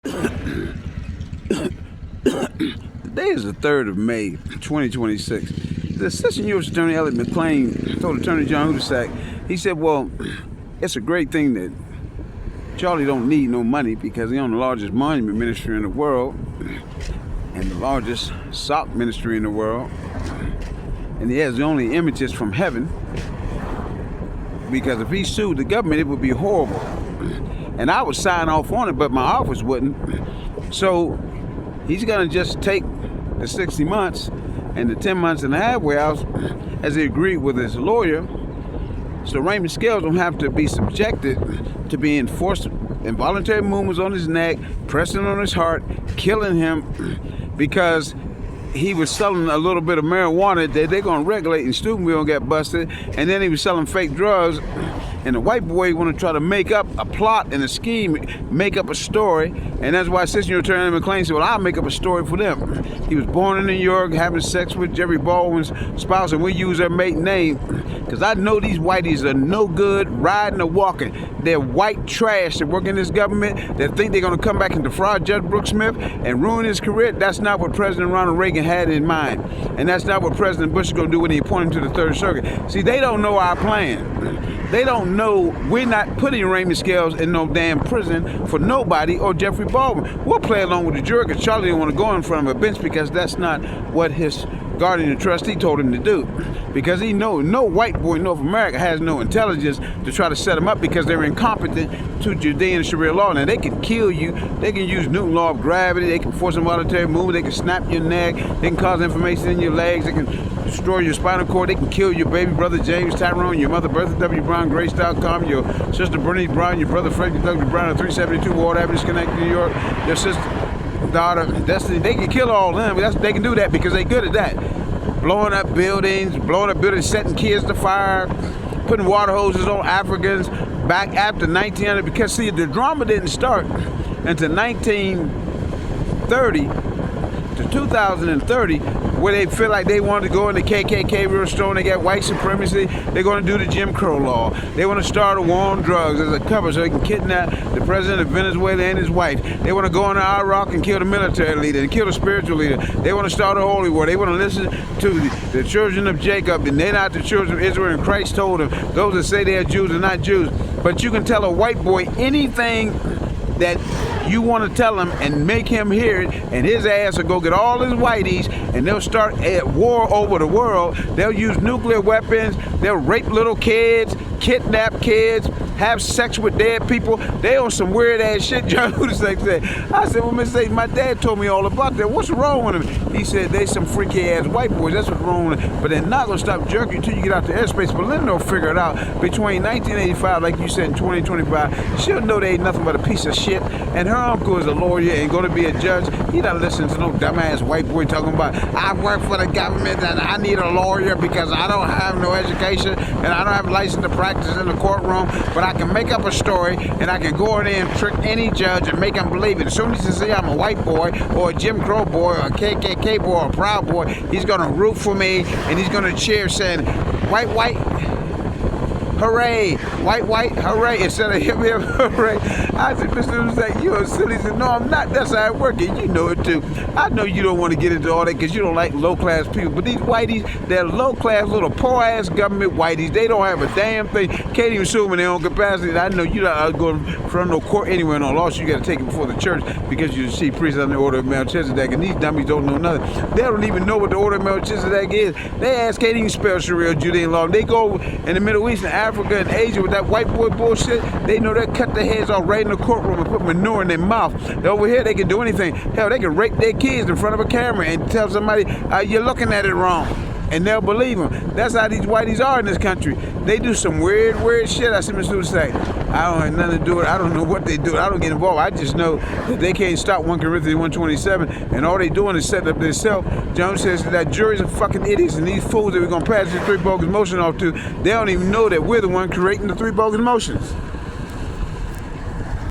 Today is the 3rd of May, 2026. The Assistant U.S. Attorney Elliot McClain told Attorney John Hudasak, he said, well, it's a great thing that Charlie don't need no money because he owns the largest monument ministry in the world and the largest sock ministry in the world. And he has the only images from heaven, because if he sued the government, it would be horrible. And I would sign off on it, but my office wouldn't. So he's going to just take the 60 months and the 10 months and a halfway out, as he agreed with his lawyer, so Raymond Scales don't have to be subjected to being forced involuntary movements on his neck, pressing on his heart, killing him because he was selling a little bit of marijuana that they're going to regulate and Steubenville going to get busted. And then he was selling fake drugs. And the white boy want to try to make up a plot and a scheme, make up a story. And that's why Assistant Attorney McClain said, well, I'll make up a story for them. He was born in New York, having sex with Jerry Baldwin's spouse, and we use their maiden name. Because I know these whiteys are no good riding or walking. They're white trash that work in this government that think they're going to come back and defraud Judge Brooks Smith and ruin his career. That's not what President Ronald Reagan had in mind. And that's not what President Bush is going to do when he appointed him to the Third Circuit. See, they don't know our plan. They don't know we're not putting Raymond Scales in no damn prison for nobody or Jeffrey Baldwin. We'll play along with the jury because Charlie didn't want to go in front of a bench because that's not what his guardian and trustee told him to do. Because he know no white boy in North America has no intelligence to try to set him up because they're incompetent to Judean and Sharia law. Now they can kill you, they can use Newton's law of gravity, they can force involuntary movement, they can snap your neck, they can cause inflammation in your legs, they can destroy your spinal cord, they can kill your baby brother James Tyrone, your mother Bertha W. Brown, Grace.com, your sister Bernice Brown, your brother Frankie W. Brown at 372 Ward Avenue, Schenectady, New York, your sister daughter Destiny. They can kill all of them. They can do that because they're good at that. Blowing up buildings, setting kids to fire, putting water hoses on Africans back after 1900. Because see, the drama didn't start until 1930 to 2030, where they feel like they want to go in the KKK real strong. They got white supremacy. They're going to do the Jim Crow law. They want to start a war on drugs as a cover so they can kidnap the president of Venezuela and his wife. They want to go into Iraq and kill the military leader and kill the spiritual leader. They want to start a holy war. They want to listen to the children of Jacob, and they're not the children of Israel. And Christ told them, those that say they are Jews are not Jews. But you can tell a white boy anything that you want to tell him and make him hear it, and his ass will go get all his whiteys and they'll start a war over the world. They'll use nuclear weapons, they'll rape little kids, kidnap kids, have sex with dead people. They on some weird ass shit. John Hudasak said. I said, well, Miss Satan, my dad told me all about that. What's wrong with them? He said, they some freaky ass white boys. That's what's wrong with them. But they're not gonna stop jerking until you get out to airspace. But Linda will figure it out. Between 1985, like you said, and 2025, she'll know they ain't nothing but a piece of shit. And her uncle is a lawyer and gonna be a judge. He not listening to no dumbass white boy talking about, I work for the government and I need a lawyer because I don't have no education and I don't have a license to practice in the courtroom, but I can make up a story and I can go in there and trick any judge and make him believe it. As soon as he say I'm a white boy or a Jim Crow boy or a KKK boy or a Proud Boy, he's gonna root for me and he's gonna cheer saying, white, white, hooray, white, hooray, instead of hip, hooray. I said, Mr. Hudasak, you're silly. He said, no, I'm not. That's how it works. And you know it too. I know you don't want to get into all that because you don't like low-class people. But these whiteys, they're low-class, little poor-ass government whiteys. They don't have a damn thing. Can't even sue them in their own capacity. I know you're not going to front no court anywhere in no lawsuit. You got to take it before the church because you see priests on the order of Melchizedek. And these dummies don't know nothing. They don't even know what the order of Melchizedek is. They ass can't even spell Sharia Judean law. They go in the Middle East and Africa and Asia with that white boy bullshit. They know they'll cut their heads off right in the courtroom and put manure in their mouth. Over here, they can do anything. Hell, they can rape their kids in front of a camera and tell somebody, you're looking at it wrong. And they'll believe them. That's how these whiteys are in this country. They do some weird shit. I see Mr. Hudasak. I don't have nothing to do with it. I don't know what they do. I don't get involved. I just know that they can't stop 1 Corinthians 1:27, and all they doing is setting up themselves. Jones says that juries are fucking idiots, and these fools that we're going to pass the 3 bogus motions off to, they don't even know that we're the one creating the 3 bogus motions.